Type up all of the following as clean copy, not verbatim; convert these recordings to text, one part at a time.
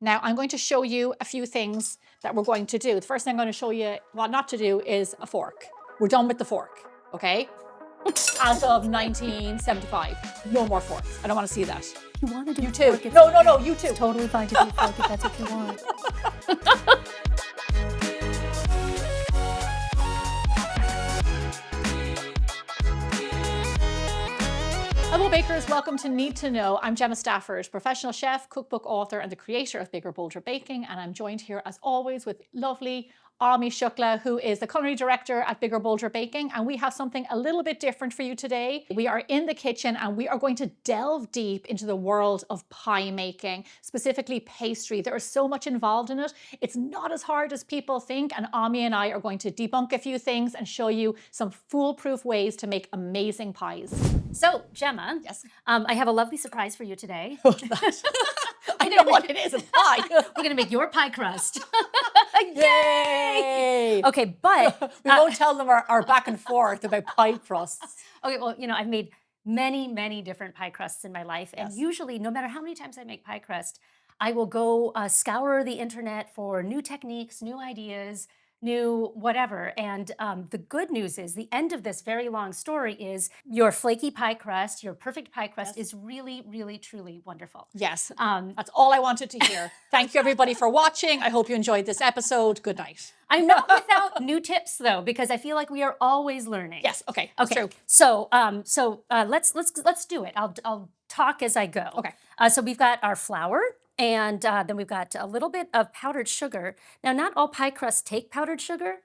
Now I'm going to show you a few things that we're going to do. The first thing I'm going to show you what not to do is a fork. We're done with the fork, okay? As of 1975, no more forks. I don't want to see that. You want to do You too. fork, it's No, fine. you too. It's totally fine to do a fork if that's what you want. Hello bakers, welcome to Knead To Know. I'm Gemma Stafford, professional chef, cookbook author and the creator of Bigger Bolder Baking, and I'm joined here as always with lovely Ami Shukla, who is the Culinary Director at Bigger Bolder Baking, and we have something a little bit different for you today. We are in the kitchen and we are going to delve deep into the world of pie making, specifically pastry. There is so much involved in it. It's not as hard as people think, and Ami and I are going to debunk a few things and show you some foolproof ways to make amazing pies. So, Gemma, Yes. I have a lovely surprise for you today. I know what it is, a pie. We're going to make your pie crust. Yay! Okay, but We won't tell them our back and forth about pie crusts. okay, well, I've made many different pie crusts in my life. And Yes. usually, no matter how many times I make pie crust, I will go scour the internet for new techniques, new ideas, new whatever. And the good news is the end of this very long story is your flaky pie crust, your perfect pie crust is really, truly wonderful. Yes, that's all I wanted to hear. Thank you everybody for watching. I hope you enjoyed this episode. Good night. I'm not without new tips though, because I feel like we are always learning. Yes, okay, that's Okay. true. So let's do it. I'll talk as I go. Okay. So we've got our flour, and then we've got a little bit of powdered sugar. Now, not all pie crusts take powdered sugar.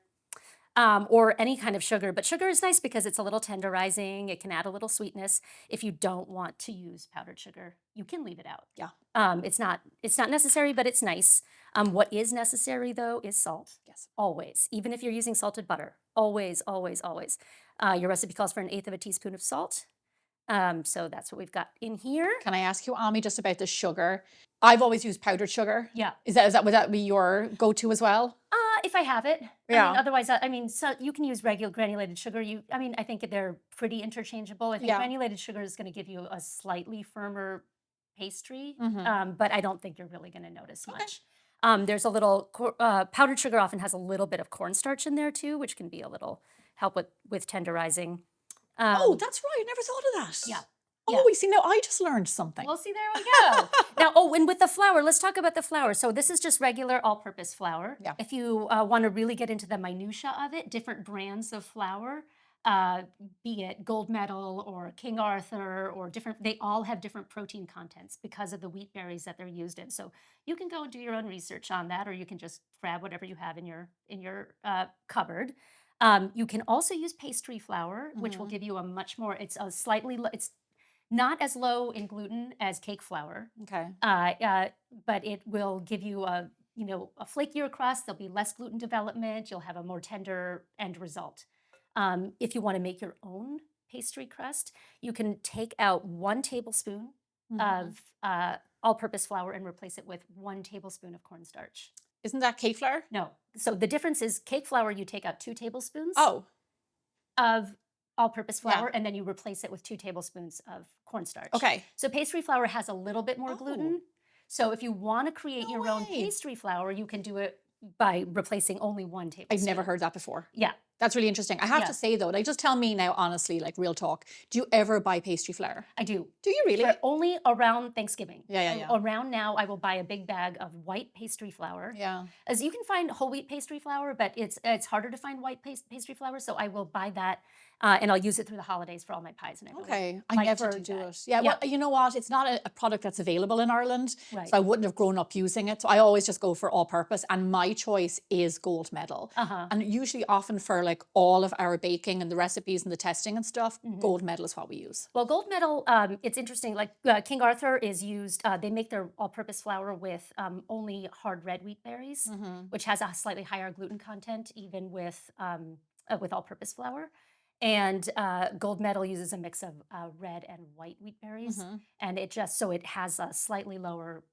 Or any kind of sugar, but sugar is nice because it's a little tenderizing. It can add a little sweetness. If you don't want to use powdered sugar, you can leave it out. Yeah. It's not necessary, but it's nice. What is necessary though is salt. Yes. Always, even if you're using salted butter, always. Your recipe calls for 1/8 teaspoon of salt. So that's what we've got in here. Can I ask you, Ami, just about the sugar? I've always used powdered sugar. Yeah. Would that be your go-to as well? If I have it. Yeah. I mean, otherwise, so you can use regular granulated sugar. I think they're pretty interchangeable. I think Yeah. granulated sugar is going to give you a slightly firmer pastry, Mhm. but I don't think you're really going to notice much. There's a little powdered sugar often has a little bit of cornstarch in there too, which can be a little help with tenderizing. Oh, that's right. I never thought of that. Yeah. Oh, Yeah. we see now. I just learned something. Well, see, there we go. Now, and with the flour, let's talk about the flour. So this is just regular all-purpose flour. Yeah. If you want to really get into the minutia of it, different brands of flour, be it Gold Medal or King Arthur or different, they all have different protein contents because of the wheat berries that they're used in. So you can go and do your own research on that, or you can just grab whatever you have in your cupboard. You can also use pastry flour, which will give you a much more. It's a slightly. It's not as low in gluten as cake flour, Okay. but it will give you a flakier crust. There'll be less gluten development. You'll have a more tender end result. If you want to make your own pastry crust, you can take out 1 tablespoon of all-purpose flour and replace it with 1 tablespoon of cornstarch. Isn't that cake flour? No, so the difference is cake flour. You take out 2 tablespoons Oh. of all-purpose flour, Yeah. and then you replace it with 2 tablespoons of cornstarch. Okay. So pastry flour has a little bit more gluten. So if you want to create No your own way. pastry flour, you can do it by replacing only 1 tablespoon. I've never heard that before. Yeah. That's really interesting. I have Yeah. to say though, like just tell me now honestly, like real talk, do you ever buy pastry flour? I do. Do you really? For only around Thanksgiving. Yeah. Around now, I will buy a big bag of white pastry flour. Yeah. As you can find whole wheat pastry flour, but it's harder to find white pastry flour. So I will buy that, and I'll use it through the holidays for all my pies. And I really Okay. I like to never do that. it. Yeah. Well, you know what? It's not a product that's available in Ireland. Right. So I wouldn't have grown up using it. So I always just go for all purpose. And my choice is Gold Medal. And usually often for like all of our baking and the recipes and the testing and stuff, Gold Medal is what we use. Well, Gold Medal, it's interesting. Like King Arthur is used. They make their all-purpose flour with only hard red wheat berries, which has a slightly higher gluten content, even with all-purpose flour. And Gold Medal uses a mix of red and white wheat berries, and it has a slightly lower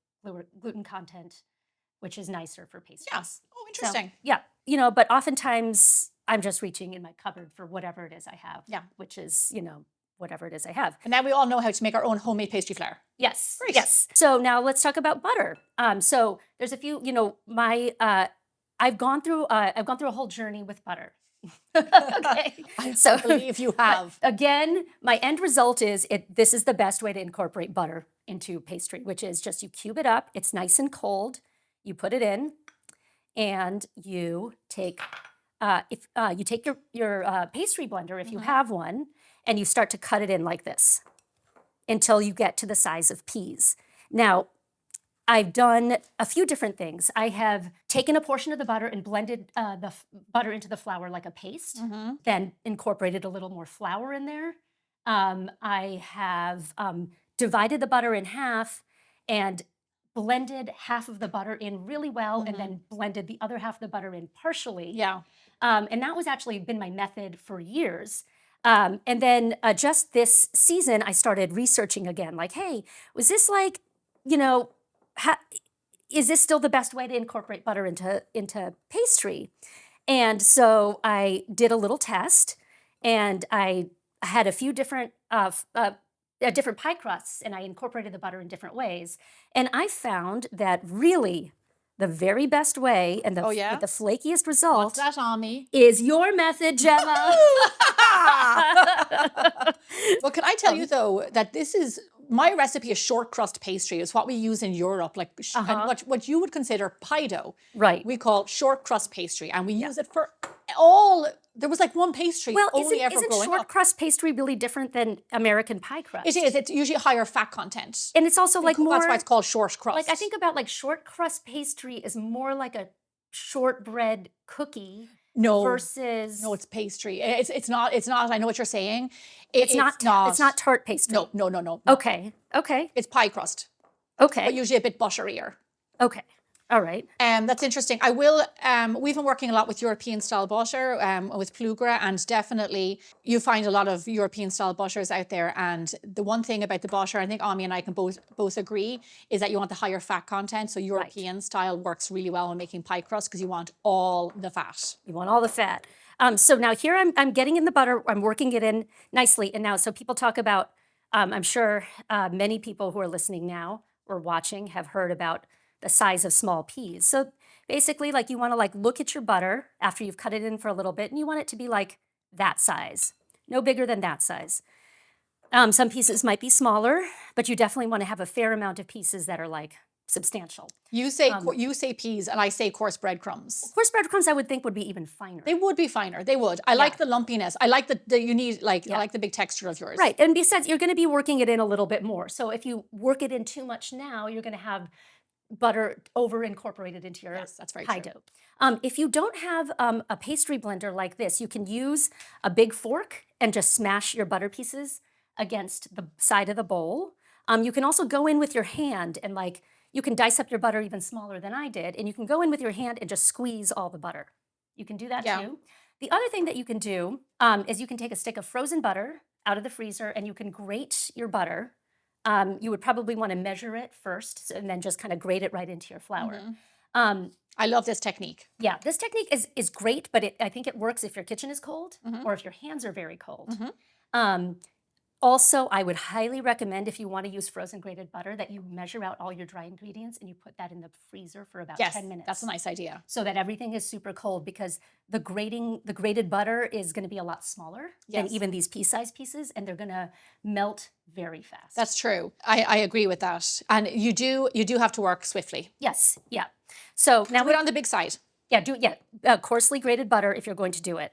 gluten content, which is nicer for pastries. Yes. Oh, So, interesting. yeah, but oftentimes I'm just reaching in my cupboard for whatever it is I have. Yeah. Which is whatever it is I have. And now we all know how to make our own homemade pastry flour. Yes. Great. Yes. So now let's talk about butter. So there's a few, I've gone through a whole journey with butter. Okay. I So believe you have. again, my end result is this is the best way to incorporate butter into pastry, which is just you cube it up. It's nice and cold. You put it in, and you take your pastry blender if you have one, and you start to cut it in like this until you get to the size of peas. Now, I've done a few different things. I have taken a portion of the butter and blended the butter into the flour like a paste, then incorporated a little more flour in there. I have divided the butter in half and blended half of the butter in really well, and then blended the other half of the butter in partially. Yeah. And that was actually been my method for years. And then just this season, I started researching again, like, hey, was this like, is this still the best way to incorporate butter into pastry? And so I did a little test, and I had a few different different pie crusts, and I incorporated the butter in different ways. And I found that really the very best way and with the flakiest results What's that, Ami? is your method, Gemma. Well, can I tell you though that this is my recipe is short crust pastry. Is what we use in Europe, like and what you would consider pie dough. Right. We call short crust pastry, and we use it for all. There was like one pastry only ever isn't growing short up. crust pastry really different than American pie crust? It is. It's usually higher fat content. And it's also like more. That's why it's called short crust. Like I think about like short crust pastry is more like a shortbread cookie. Versus no, it's pastry. It's not. I know what you're saying. It's not tart pastry. No. Okay. It's pie crust. Okay. But usually a bit butterier. Okay. All right. That's interesting. I will. We've been working a lot with European style butter, with Plugra, and definitely you find a lot of European style butters out there. And the one thing about the butter, I think Ami and I can both agree, is that you want the higher fat content. So European style works really well when making pie crust because you want all the fat. You want all the fat. So now here I'm getting in the butter. I'm working it in nicely. And now, so people talk about. I'm sure many people who are listening now or watching have heard about the size of small peas. So basically, like you want to like look at your butter after you've cut it in for a little bit, and you want it to be like that size, no bigger than that size. Some pieces might be smaller, but you definitely want to have a fair amount of pieces that are like substantial. You say peas, and I say coarse breadcrumbs. Coarse breadcrumbs, I would think, would be even finer. They would be finer. They would. I like the lumpiness. I like I like the big texture of yours. Right, and besides, you're going to be working it in a little bit more. So if you work it in too much now, you're going to have butter over incorporated into your pie dough. If you don't have a pastry blender like this, you can use a big fork and just smash your butter pieces against the side of the bowl. You can also go in with your hand and you can dice up your butter even smaller than I did, and you can go in with your hand and just squeeze all the butter. You can do that too. The other thing that you can do is you can take a stick of frozen butter out of the freezer and you can grate your butter. You would probably want to measure it first and then just kind of grate it right into your flour. I love this technique. Yeah, this technique is great, but I think it works if your kitchen is cold or if your hands are very cold. Also, I would highly recommend, if you want to use frozen grated butter, that you measure out all your dry ingredients and you put that in the freezer for about 10 minutes. That's a nice idea. So that everything is super cold, because the grated butter is going to be a lot smaller than even these pea-sized pieces, and they're going to melt very fast. That's true. I agree with that. And you do have to work swiftly. Yes. Yeah. So now we're on the big side. Yeah, coarsely grated butter if you're going to do it.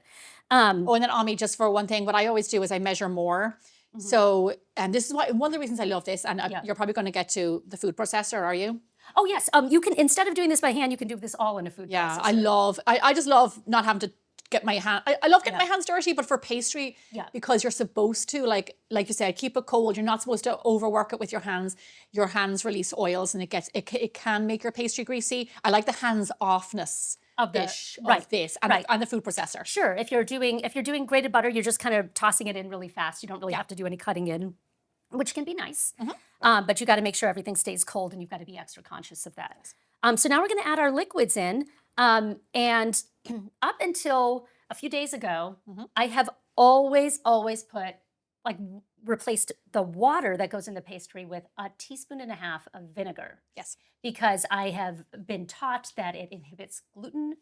And then Ami, just for one thing, what I always do is I measure more. So, and this is one of the reasons I love this, and you're probably going to get to the food processor, are you? Oh yes, you can, instead of doing this by hand, you can do this all in a food processor. I just love not having to get my hand, I love getting my hands dirty, but for pastry, because you're supposed to, like you said, keep it cold. You're not supposed to overwork it with your hands. Your hands release oils, and it can make your pastry greasy. I like the hands-offness of this and the food processor. Sure. If you're doing grated butter, you're just kind of tossing it in really fast. You don't really have to do any cutting in, which can be nice. But you got to make sure everything stays cold, and you've got to be extra conscious of that. So now we're going to add our liquids in. And up until a few days ago, I have always put replaced the water that goes in the pastry with 1.5 teaspoons of vinegar Yes. because I have been taught that it inhibits gluten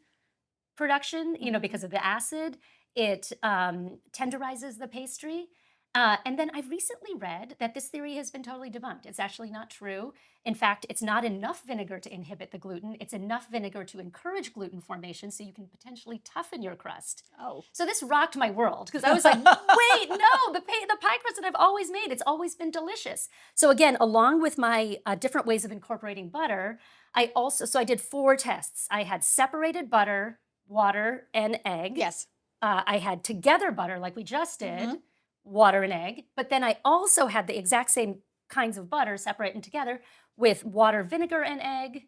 production, because of the acid. It tenderizes the pastry. And then I've recently read that this theory has been totally debunked. It's actually not true. In fact, it's not enough vinegar to inhibit the gluten. It's enough vinegar to encourage gluten formation so you can potentially toughen your crust. Oh. So this rocked my world because I was like, wait, no, the pie crust that I've always made, it's always been delicious. So again, along with my different ways of incorporating butter, so I did 4 tests. I had separated butter, water, and egg. Yes. I had together butter like we just did, water and egg, but then I also had the exact same kinds of butter separate and together with water, vinegar, and egg.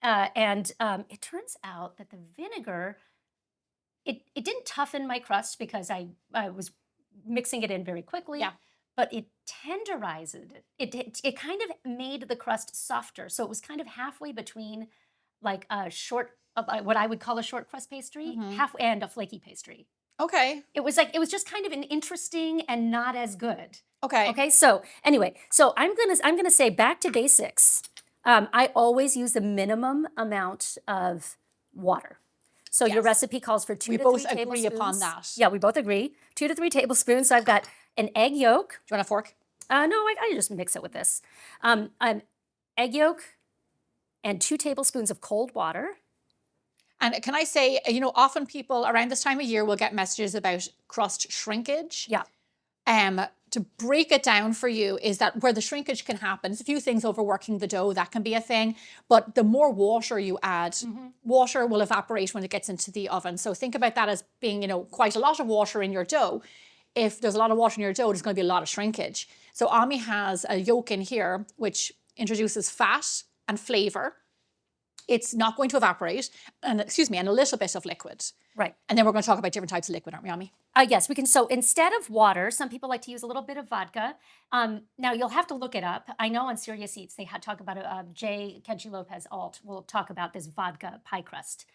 And it turns out that the vinegar, it didn't toughen my crust because I was mixing it in very quickly. Yeah. But it tenderized it. It kind of made the crust softer. So it was kind of halfway between like a what I would call a short crust pastry, and a flaky pastry. Okay. It was just kind of an interesting and not as good. Okay. Okay, so anyway, so I'm gonna say back to basics. I always use the minimum amount of water. So your Yes. recipe calls for 2 We to both 3 agree tablespoons. upon that. Yeah, we both agree. 2 to 3 tablespoons. So I've got an egg yolk. Do you want a fork? No, I just mix it with this. Egg yolk and 2 tablespoons of cold water. And can I say, often people around this time of year will get messages about crust shrinkage. Yeah. To break it down for you is that where the shrinkage can happen, there's a few things: overworking the dough, that can be a thing. But the more water you add, water will evaporate when it gets into the oven. So think about that as being, quite a lot of water in your dough. If there's a lot of water in your dough, there's going to be a lot of shrinkage. So Ami has a yolk in here, which introduces fat and flavor. It's not going to evaporate, and a little bit of liquid. Right. And then we're going to talk about different types of liquid, aren't we, Ami? Yes, we can. So instead of water, some people like to use a little bit of vodka. Now you'll have to look it up. I know on Serious Eats they talk about it. Jay Kenji Lopez Alt will talk about this vodka pie crust.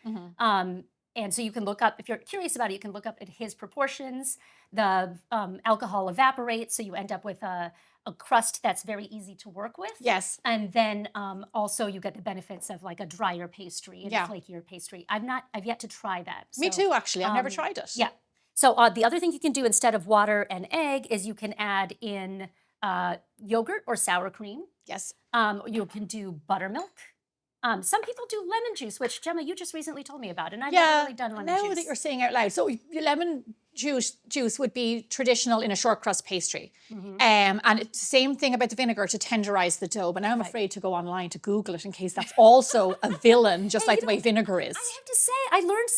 And so you can look up, if you're curious about it, you can look up at his proportions. The alcohol evaporates, so you end up with a crust that's very easy to work with. Yes. And then also you get the benefits of like a drier pastry and a flakier pastry. I've yet to try that. Me So, too, actually. I've never tried it. Yeah. So the other thing you can do instead of water and egg is you can add in yogurt or sour cream. Yes. You can do buttermilk. Some people do lemon juice, which Gemma, you just recently told me about, and I've never really done lemon juice. Now that you're saying out loud, so lemon juice would be traditional in a short crust pastry. And it's the same thing about the vinegar to tenderize the dough. But now I'm afraid to go online to Google it in case that's also a villain, just like the way vinegar is. I have to say, I learned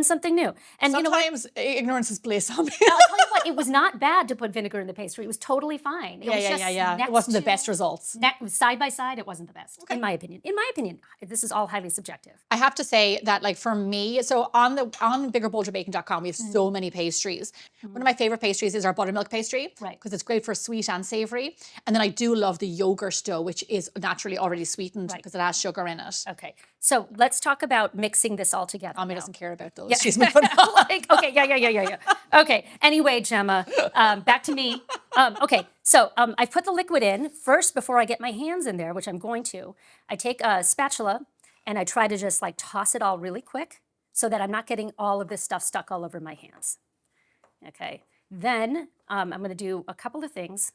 something new. And sometimes ignorance is bliss. I'll tell you what, it was not bad to put vinegar in the pastry. It was totally fine. It wasn't the best results. Side by side, it wasn't the best, in my opinion. In my opinion, this is all highly subjective. I have to say that, like, for me, so on biggerbolderbaking.com, we have so many pastries. One of my favorite pastries is our buttermilk pastry, right? Because it's great for sweet and savory. And then I do love the yogurt dough, which is naturally already sweetened because it has sugar in it. Okay, so let's talk about mixing this all together. Ami doesn't care about those. Yeah. She's moving on. Okay, yeah. Okay, anyway, Gemma, back to me. Okay, so I put the liquid in first before I get my hands in there, which I'm going to. I take a spatula and I try to just like toss it all really quick so that I'm not getting all of this stuff stuck all over my hands. Okay, then I'm going to do a couple of things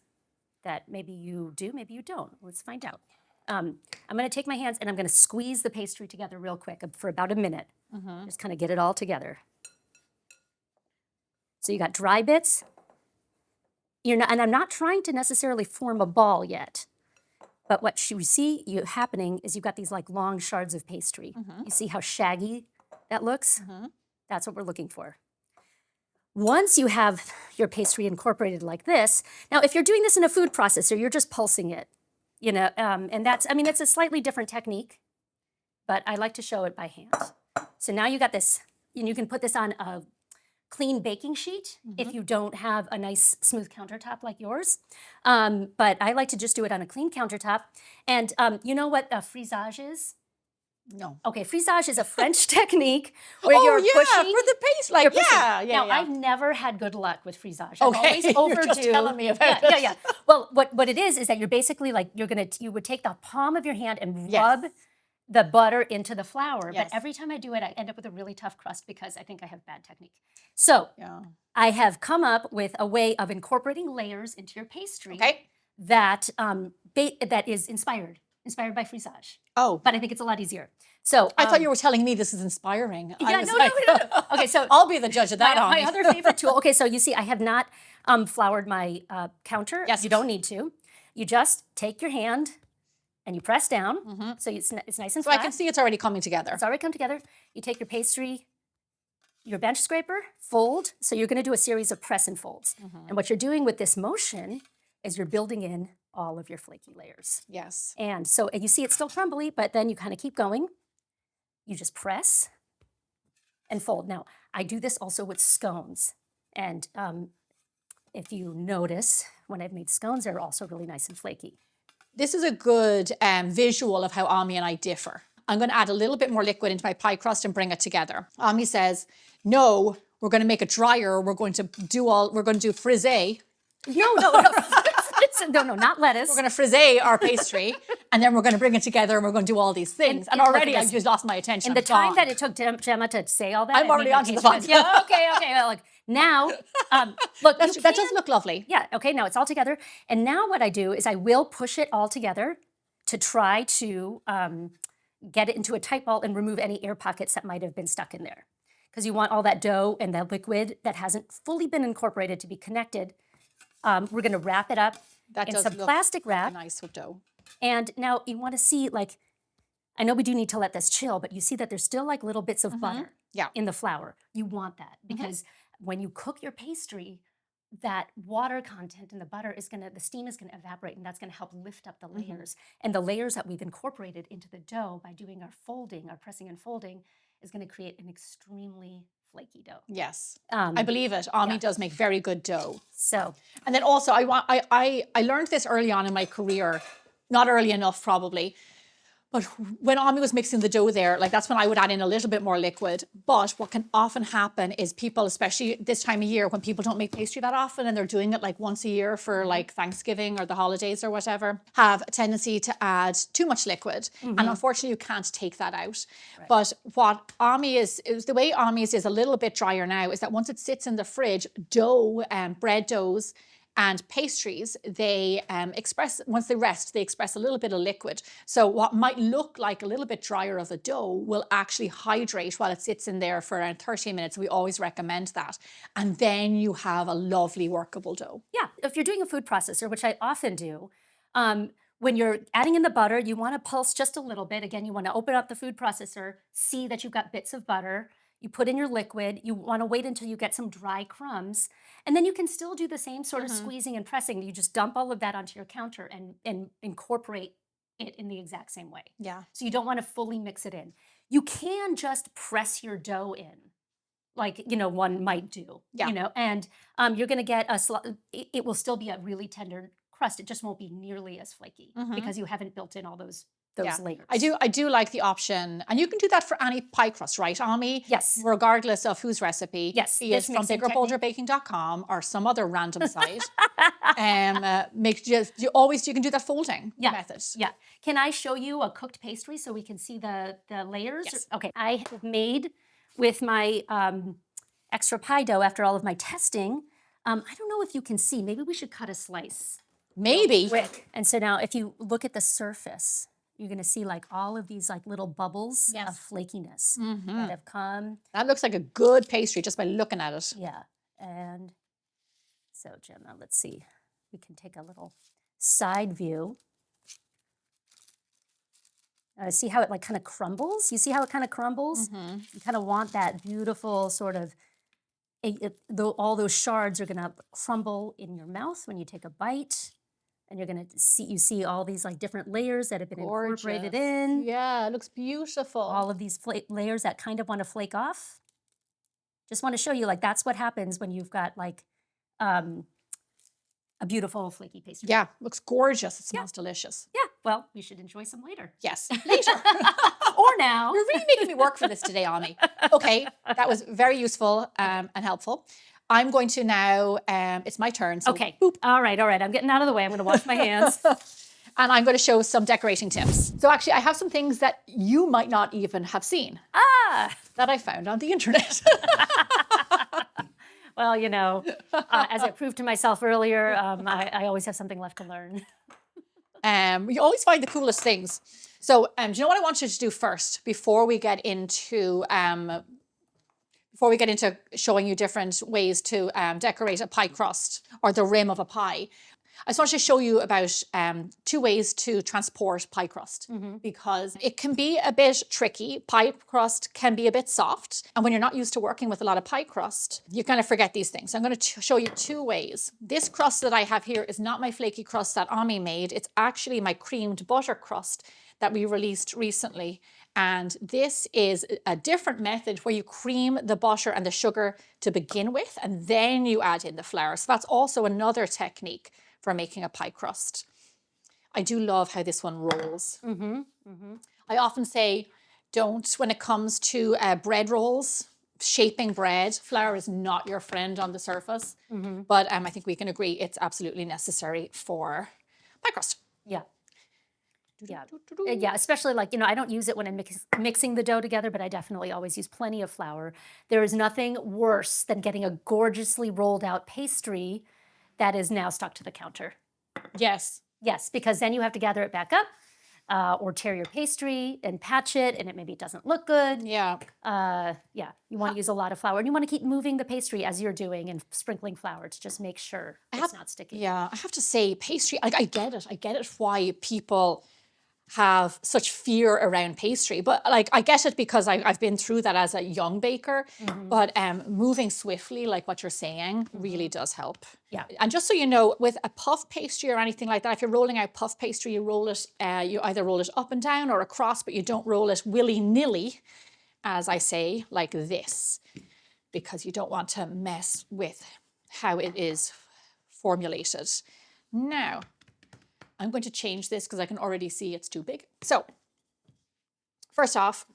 that maybe you do, maybe you don't. Let's find out. I'm going to take my hands and I'm going to squeeze the pastry together real quick for about a minute. Just kind of get it all together. So you got dry bits. And I'm not trying to necessarily form a ball yet. But what you see happening is you've got these like long shards of pastry. You see how shaggy that looks? That's what we're looking for. Once you have your pastry incorporated like this, now if you're doing this in a food processor, you're just pulsing it, and that's a slightly different technique, but I like to show it by hand. So now you got this, and you can put this on a clean baking sheet if you don't have a nice smooth countertop like yours. But I like to just do it on a clean countertop. And you know what a frisage is? No. Okay, frisage is a French technique where Oh, you're yeah, pushing. for the paste, like, You're pushing. yeah. Now, I've never had good luck with frisage. I Okay, always you're overdo. just telling me about yeah, it. yeah. Well, what it is that you're basically like you would take the palm of your hand and rub Yes. the butter into the flour. Yes. But every time I do it, I end up with a really tough crust because I think I have bad technique. So Yeah. I have come up with a way of incorporating layers into your pastry Okay. that that is inspired by frisage. Oh, But I think it's a lot easier. So I thought you were telling me this is inspiring. I yeah, was no. Okay, so I'll be the judge of that. my Ami. other favorite tool. Okay, so you see, I have not floured my counter. Yes. You don't need to. You just take your hand and you press down, so it's nice and So flat. I can see it's already coming together. It's already come together. You take your pastry, your bench scraper, fold. So you're going to do a series of press and folds. And what you're doing with this motion is you're building in all of your flaky layers. Yes. And so and you see it's still crumbly, but then you kind of keep going. You just press and fold. Now, I do this also with scones. And if you notice, when I've made scones, they're also really nice and flaky. This is a good visual of how Ami and I differ. I'm going to add a little bit more liquid into my pie crust and bring it together. Ami says, no, we're going to make it drier. We're going to do frisee. No, not lettuce. We're going to frisee our pastry, and then we're going to bring it together, and we're going to do all these things. And already I've just lost my attention. And the time that it took Gemma to say all that, I'm already onto the fun. Yeah, okay. Well, look, now, look, that does look lovely. Yeah, okay, now it's all together. And now what I do is I will push it all together to try to get it into a tight ball and remove any air pockets that might have been stuck in there. Because you want all that dough and that liquid that hasn't fully been incorporated to be connected. We're going to wrap it up in some plastic wrap. Nice with dough. And now you want to see, like, I know we do need to let this chill, but you see that there's still like little bits of butter in the flour. You want that because when you cook your pastry, that water content in the butter the steam is going to evaporate, and that's going to help lift up the layers. And the layers that we've incorporated into the dough by doing our folding, our pressing and folding, is going to create an extremely flaky dough. Yes, I believe it. Ami does make very good dough. So, and then also I learned this early on in my career, not early enough probably, but when Ami was mixing the dough there, like that's when I would add in a little bit more liquid. But what can often happen is people, especially this time of year when people don't make pastry that often and they're doing it like once a year for like Thanksgiving or the holidays or whatever, have a tendency to add too much liquid. And unfortunately you can't take that out. Right. But what Ami is the way Ami's is a little bit drier now is that once it sits in the fridge, dough, bread doughs, and pastries, they once they rest, they express a little bit of liquid. So what might look like a little bit drier of a dough will actually hydrate while it sits in there for around 30 minutes. We always recommend that. And then you have a lovely workable dough. Yeah, if you're doing a food processor, which I often do, when you're adding in the butter, you want to pulse just a little bit. Again, you want to open up the food processor, see that you've got bits of butter. You put in your liquid. You want to wait until you get some dry crumbs. And then you can still do the same sort of squeezing and pressing. You just dump all of that onto your counter and incorporate it in the exact same way. Yeah. So you don't want to fully mix it in. You can just press your dough in, like, one might do, and you're going to get it will still be a really tender crust. It just won't be nearly as flaky because you haven't built in all those layers. I do like the option, and you can do that for any pie crust, right, Ami? Yes. Regardless of whose recipe. Yes. Be it from biggerbolderbaking.com or some other random site. You can do that folding method. Yeah. Can I show you a cooked pastry so we can see the layers? Yes. Okay. I have made with my extra pie dough after all of my testing. I don't know if you can see. Maybe we should cut a slice. Maybe. Quick. And so now if you look at the surface, you're going to see like all of these like little bubbles of flakiness that have come. That looks like a good pastry just by looking at it. Yeah. And so Gemma, let's see. We can take a little side view. See how it like kind of crumbles? You see how it kind of crumbles? You kind of want that beautiful sort of, all those shards are going to crumble in your mouth when you take a bite. And you're going to see all these like different layers that have been incorporated in. Yeah, it looks beautiful. All of these layers that kind of want to flake off. Just want to show you, like, that's what happens when you've got like a beautiful flaky pastry. Yeah, looks gorgeous. It smells delicious. Yeah, well, we should enjoy some later. Yes, later. Or now. now. You're really making me work for this today, Ami. Okay, that was very useful and helpful. I'm going to now, it's my turn. So Okay. boop. All right. I'm getting out of the way. I'm going to wash my hands. And I'm going to show some decorating tips. So actually, I have some things that you might not even have seen that I found on the internet. Well, as I proved to myself earlier, I always have something left to learn. You always find the coolest things. So do you know what I want you to do first before we get into showing you different ways to decorate a pie crust or the rim of a pie? I just want to show you about 2 ways to transport pie crust because it can be a bit tricky. Pie crust can be a bit soft. And when you're not used to working with a lot of pie crust, you kind of forget these things. So I'm going to show you 2 ways. This crust that I have here is not my flaky crust that Ami made. It's actually my creamed butter crust that we released recently. And this is a different method where you cream the butter and the sugar to begin with, and then you add in the flour. So that's also another technique for making a pie crust. I do love how this one rolls. I often say, when it comes to bread rolls, shaping bread, flour is not your friend on the surface. But I think we can agree it's absolutely necessary for pie crust. Yeah. Yeah, especially I don't use it when I'm mixing the dough together, but I definitely always use plenty of flour. There is nothing worse than getting a gorgeously rolled out pastry that is now stuck to the counter. Yes. Yes, because then you have to gather it back up or tear your pastry and patch it, and maybe it doesn't look good. Yeah. You want to use a lot of flour, and you want to keep moving the pastry as you're doing and sprinkling flour to just make sure it's not sticky. Yeah, I have to say pastry, I get it. I get it why people have such fear around pastry, but I get it because I've been through that as a young baker. But moving swiftly, like what you're saying, really does help. Yeah. And just so you know, with a puff pastry or anything like that, if you're rolling out puff pastry, you roll it, you either roll it up and down or across, but you don't roll it willy-nilly, as I say, like this, because you don't want to mess with how it is formulated. Now, I'm going to change this because I can already see it's too big. So, first off,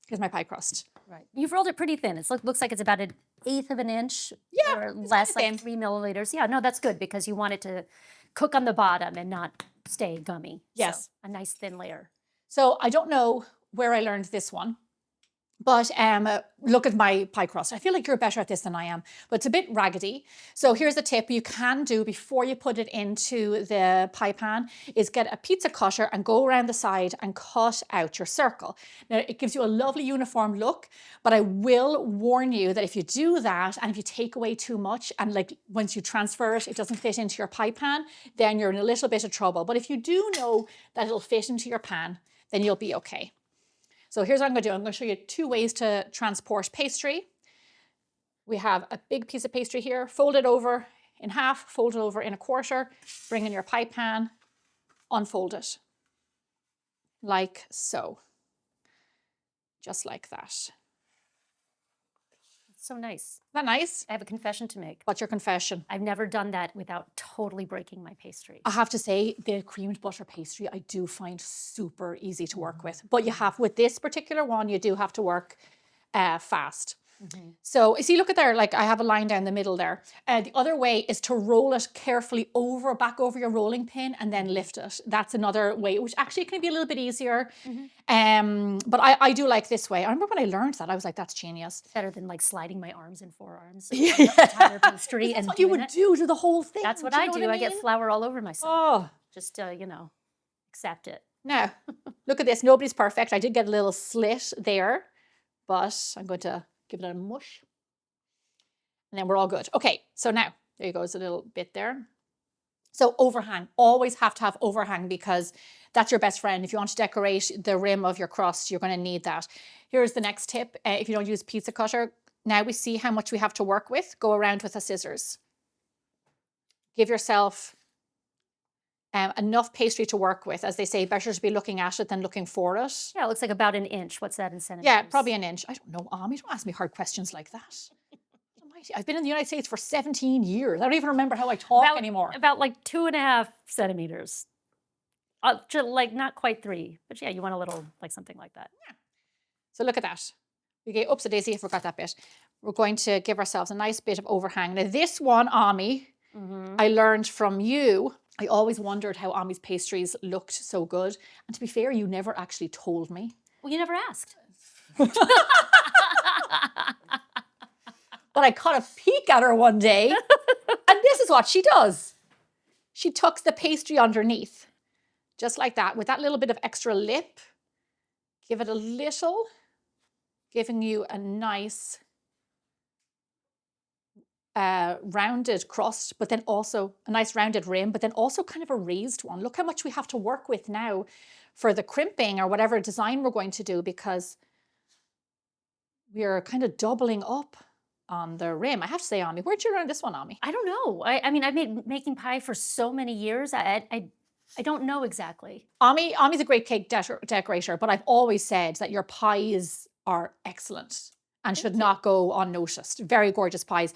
here's my pie crust. Right. You've rolled it pretty thin. It looks like it's about 1/8 of an inch or less, like 3 milliliters. Yeah, no, that's good because you want it to cook on the bottom and not stay gummy. Yes. So, a nice thin layer. So, I don't know where I learned this one. But look at my pie crust. I feel like you're better at this than I am, but it's a bit raggedy. So here's a tip you can do before you put it into the pie pan is get a pizza cutter and go around the side and cut out your circle. Now it gives you a lovely uniform look, but I will warn you that if you do that and if you take away too much and once you transfer it, it doesn't fit into your pie pan, then you're in a little bit of trouble. But if you do know that it'll fit into your pan, then you'll be okay. So here's what I'm going to do. I'm going to show you 2 ways to transport pastry. We have a big piece of pastry here. Fold it over in half, fold it over in a quarter, bring in your pie pan, unfold it. Like so. Just like that. So nice. Isn't that nice? I have a confession to make. What's your confession? I've never done that without totally breaking my pastry. I have to say, the creamed butter pastry, I do find super easy to work with. But with this particular one, you do have to work fast. So, see, look at there, I have a line down the middle there. The other way is to roll it carefully back over your rolling pin and then lift it. That's another way, which actually can be a little bit easier. But I do like this way. I remember when I learned that, I was like, that's genius. Better than sliding my arms and forearms. Yeah. Entire pastry That's and what you would do to the whole thing. That's what I do. I get flour all over myself. Oh. Just, accept it. Now, look at this. Nobody's perfect. I did get a little slit there, but I'm going to give it a mush. And then we're all good. Okay, so now, there you go, it's a little bit there. So overhang, always have to have overhang because that's your best friend. If you want to decorate the rim of your crust, you're going to need that. Here's the next tip. If you don't use a pizza cutter, now we see how much we have to work with. Go around with a scissors. Give yourself enough pastry to work with. As they say, better to be looking at it than looking for it. Yeah, it looks like about 1 inch. What's that in centimeters? Yeah, probably 1 inch. I don't know, Ami, don't ask me hard questions like that. I've been in the United States for 17 years. I don't even remember how I talk anymore. About 2.5 centimeters. Not quite 3, but yeah, you want a little, something like that. Yeah. So look at that. We get, oops, a daisy, I forgot that bit. We're going to give ourselves a nice bit of overhang. Now this one, Ami, I learned from you. I always wondered how Ami's pastries looked so good. And to be fair, you never actually told me. Well, you never asked. But I caught a peek at her one day. And this is what she does. She tucks the pastry underneath. Just like that, with that little bit of extra lip. Give it a little, giving you a nice rounded crust, but then also a nice rounded rim, but then also kind of a raised one. Look how much we have to work with now for the crimping or whatever design we're going to do, because we're kind of doubling up on the rim. I have to say, Ami, where'd you learn this one, Ami? I don't know. I mean, I've been making pie for so many years. I don't know exactly. Ami's a great cake decorator, but I've always said that your pies are excellent and should not go unnoticed. Very gorgeous pies.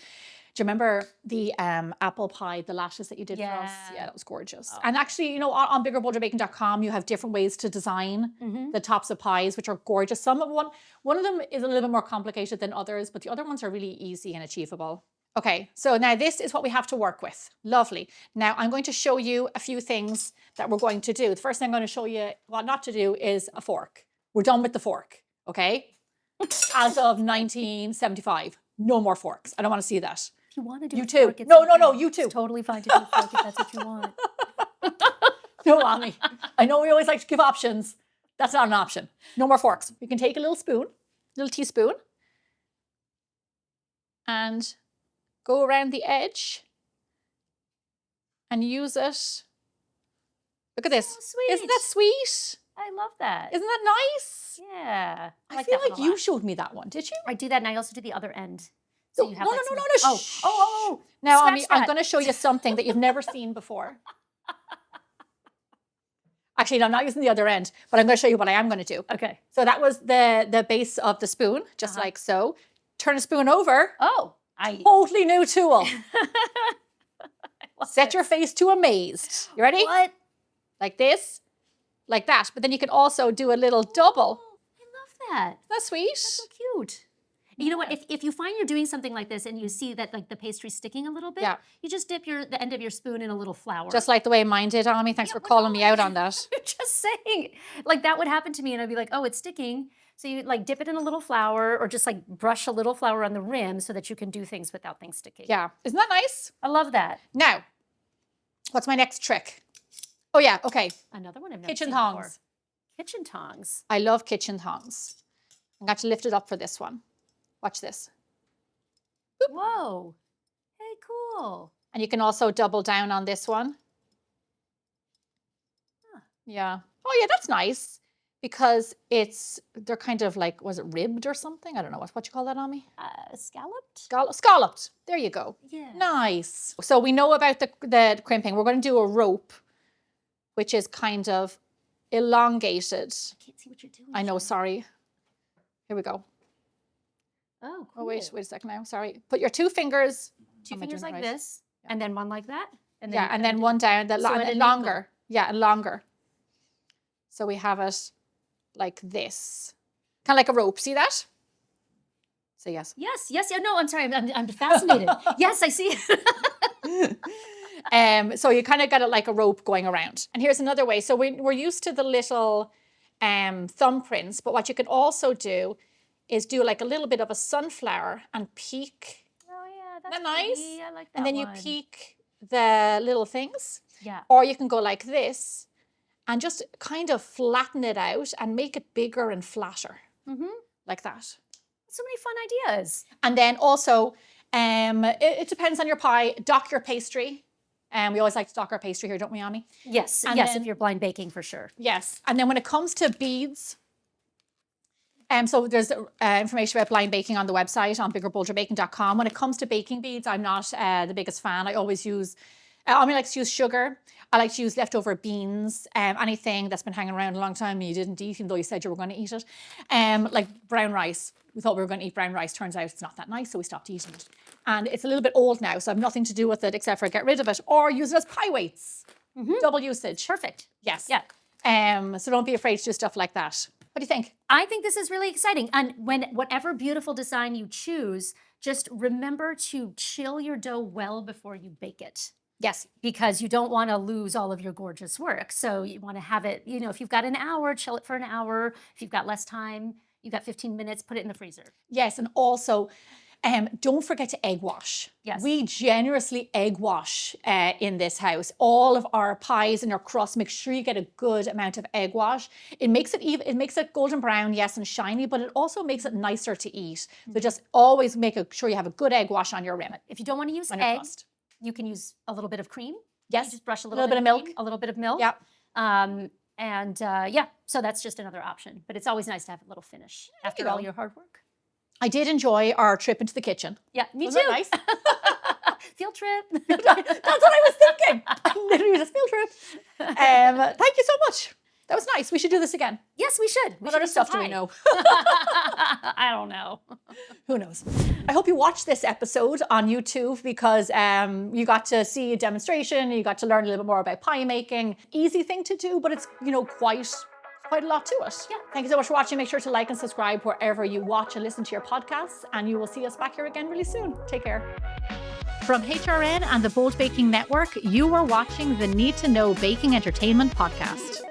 Do you remember the apple pie, the lattice that you did for us? Yeah, that was gorgeous. And actually, you know, on biggerbolderbaking.com, you have different ways to design the tops of pies, which are gorgeous. One of them is a little bit more complicated than others, but the other ones are really easy and achievable. Okay, so now this is what we have to work with. Lovely. Now I'm going to show you a few things that we're going to do. The first thing I'm going to show you what not to do is a fork. We're done with the fork, okay? As of 1975, no more forks. I don't want to see that. If you want to do you a too. fork, it's No, okay. you too. It's totally fine to do a fork if that's what you want. No, Ami. I know we always like to give options. That's not an option. No more forks. You can take a little spoon, little teaspoon, and go around the edge and use it. Look at this. So sweet. Isn't that sweet? I love that. Isn't that nice? Yeah. I feel like you showed me that one. Did you? I do that, and I also do the other end. So you have No. Oh. Now, Ami, I'm going to show you something that you've never seen before. Actually, no, I'm not using the other end, but I'm going to show you what I am going to do. Okay. So that was the base of the spoon, just like so. Turn a spoon over. Oh. Totally new tool. Set your face to amazed. You ready? What? Like this, like that. But then you can also do a little double. I love that. Isn't that sweet? That's so cute. You know what? If you find you're doing something like this and you see that like the pastry's sticking a little bit, you just dip the end of your spoon in a little flour. Just like the way mine did, Ami. Thanks for calling me out on that. I'm just saying, like that would happen to me, and I'd be like, oh, it's sticking. So you like dip it in a little flour, or just like brush a little flour on the rim so that you can do things without things sticking. Yeah, isn't that nice? I love that. Now, what's my next trick? Oh yeah, okay. Another one I've never Kitchen seen tongs. before. Kitchen tongs. I love kitchen tongs. I'm going to lift it up for this one. Watch this. Boop. Whoa. Hey, cool. And you can also double down on this one. Huh. Yeah. Oh yeah, that's nice. Because they're kind of like, was it ribbed or something? I don't know. What you call that, Ami? Scalloped? Scalloped. There you go. Yeah. Nice. So we know about the crimping. We're going to do a rope, which is kind of elongated. I can't see what you're doing. I know, sorry. Here we go. Oh, Oh, cool. wait a second now. Sorry. Put your two fingers. Two fingers like this, and then one like that. And then and then one down, longer. Yeah, and longer. So we have it like this. Kind of like a rope. See that? Say yes. Yes. No, I'm sorry. I'm fascinated. Yes, I see it. So you kind of got it like a rope going around. And here's another way. So we're used to the little thumbprints, but what you can also do is do like a little bit of a sunflower and peek. Oh yeah, that's nice. Pretty. I like that. And then you peek the little things. Yeah. Or you can go like this and just kind of flatten it out and make it bigger and flatter. Like that. So many fun ideas. And then also, it depends on your pie. Dock your pastry. We always like to dock our pastry here, don't we, Ami? Yes, and yes, then, if you're blind baking for sure. Yes. And then when it comes to beads, so there's information about blind baking on the website on biggerbolderbaking.com. When it comes to baking beads, I'm not the biggest fan. I always use, Ami likes to use sugar. I like to use leftover beans, anything that's been hanging around a long time and you didn't eat, even though you said you were going to eat it. Like brown rice. We thought we were going to eat brown rice. Turns out it's not that nice, so we stopped eating it. And it's a little bit old now, so I have nothing to do with it except for get rid of it or use it as pie weights. Double usage. Perfect. Yes. Yeah. So don't be afraid to do stuff like that. What do you think? I think this is really exciting. And whatever beautiful design you choose, just remember to chill your dough well before you bake it. Yes. Because you don't want to lose all of your gorgeous work. So you want to have it, if you've got an hour, chill it for an hour. If you've got less time, you've got 15 minutes, put it in the freezer. Yes, and also don't forget to egg wash. Yes. We generously egg wash in this house. All of our pies and our crust, make sure you get a good amount of egg wash. It makes it golden brown, yes, and shiny, but it also makes it nicer to eat. So just always make sure you have a good egg wash on your rim. If you don't want to use eggs, you can use a little bit of cream. Yes. You just brush a little bit of milk. Cream, a little bit of milk. Yeah. So that's just another option. But it's always nice to have a little finish after all your hard work. I did enjoy our trip into the kitchen. Yeah, me Wasn't too. That nice? Field trip. That's what I was thinking. Literally just field trip. Thank you so much. That was nice. We should do this again. Yes, we should. What other stuff do we know? I don't know. Who knows? I hope you watched this episode on YouTube because you got to see a demonstration. You got to learn a little bit more about pie making. Easy thing to do, but it's quite a lot to it. Yeah. Thank you so much for watching. Make sure to like and subscribe wherever you watch and listen to your podcasts, and you will see us back here again really soon. Take care. From HRN and the Bold Baking Network, you are watching the Knead To Know Baking Entertainment podcast.